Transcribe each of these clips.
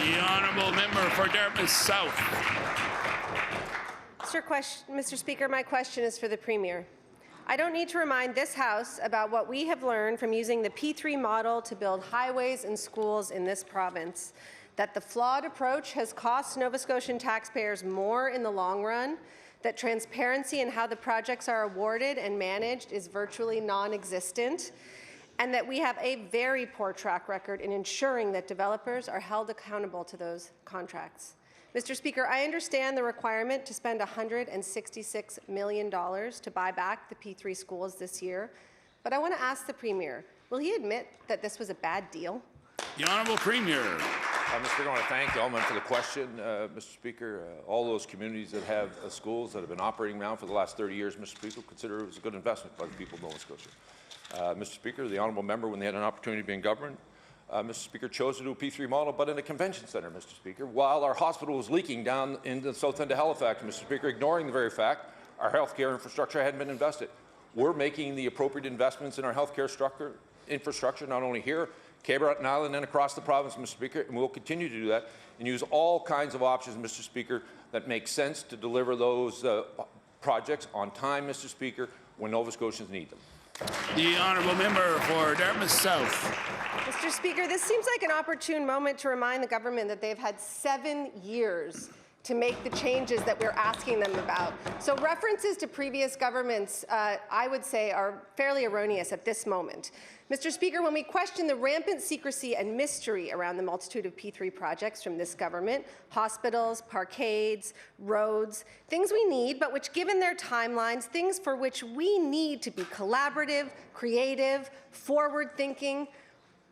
The honourable member for Dartmouth South. Mr. Speaker, my question is for the Premier. I don't need to remind this House about what we have learned from using the P3 model to build highways and schools in this province, that the flawed approach has cost Nova Scotian taxpayers more in the long run, that transparency in how the projects are awarded and managed is virtually non-existent, and that we have a very poor track record in ensuring that developers are held accountable to those contracts. Mr. Speaker, I understand the requirement to spend $166 million to buy back the P3 schools this year, but I want to ask the Premier, will he admit that this was a bad deal? The Honourable Premier. Mr. Speaker, I want to thank the Alderman for the question. Mr. Speaker, all those communities that have schools that have been operating now for the last 30 years, Mr. Speaker, consider it was a good investment by the people of Nova Scotia. Mr. Speaker, the Honourable member, when they had an opportunity to be in government, Mr. Speaker, chose to do a P3 model, but in a convention centre, Mr. Speaker, while our hospital was leaking down in the South End of Halifax, Mr. Speaker, ignoring the very fact our healthcare infrastructure hadn't been invested. We're making the appropriate investments in our healthcare infrastructure, not only here, Breton Island and across the province, Mr. Speaker, and we'll continue to do that and use all kinds of options, Mr. Speaker, that make sense to deliver those projects on time, Mr. Speaker, when Nova Scotians need them. The honourable member for Dartmouth South. Mr. Speaker, this seems like an opportune moment to remind the government that they've had 7 years to make the changes that we're asking them about. So references to previous governments, I would say, are fairly erroneous at this moment. Mr. Speaker, when we question the rampant secrecy and mystery around the multitude of P3 projects from this government, hospitals, parkades, roads, things we need, but which, given their timelines, things for which we need to be collaborative, creative, forward-thinking,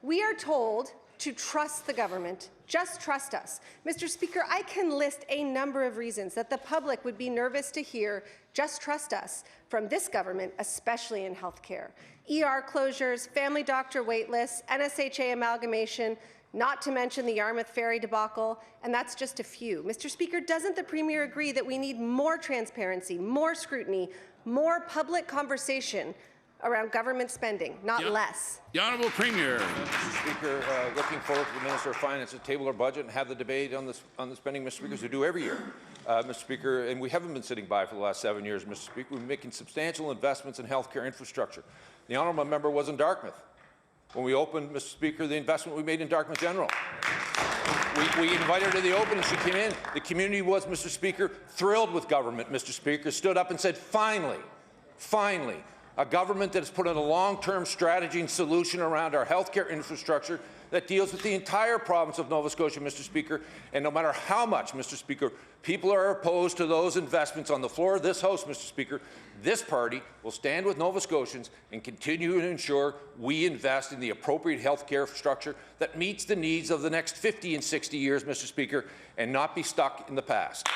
we are told to trust the government. Just trust us. Mr. Speaker, I can list a number of reasons that the public would be nervous to hear "just trust us" from this government, especially in healthcare. ER closures, family doctor waitlists, NSHA amalgamation, not to mention the Yarmouth ferry debacle, and that's just a few. Mr. Speaker, doesn't the Premier agree that we need more transparency, more scrutiny, more public conversation around government spending, not less? The Honourable Premier. Mr. Speaker, looking forward to the Minister of Finance to table our budget and have the debate on the spending, Mr. Speaker, as we do every year. Mr. Speaker, and we haven't been sitting by for the last 7 years, Mr. Speaker. We've been making substantial investments in healthcare infrastructure. The honourable member was in Dartmouth when we opened, Mr. Speaker, the investment we made in Dartmouth General. We invited her to the opening. She came in. The community was, Mr. Speaker, thrilled with government, Mr. Speaker, stood up and said, finally, a government that has put in a long-term strategy and solution around our healthcare infrastructure that deals with the entire province of Nova Scotia, Mr. Speaker. And no matter how much, Mr. Speaker, people are opposed to those investments on the floor of this House, Mr. Speaker, this party will stand with Nova Scotians and continue to ensure we invest in the appropriate healthcare structure that meets the needs of the next 50 and 60 years, Mr. Speaker, and not be stuck in the past.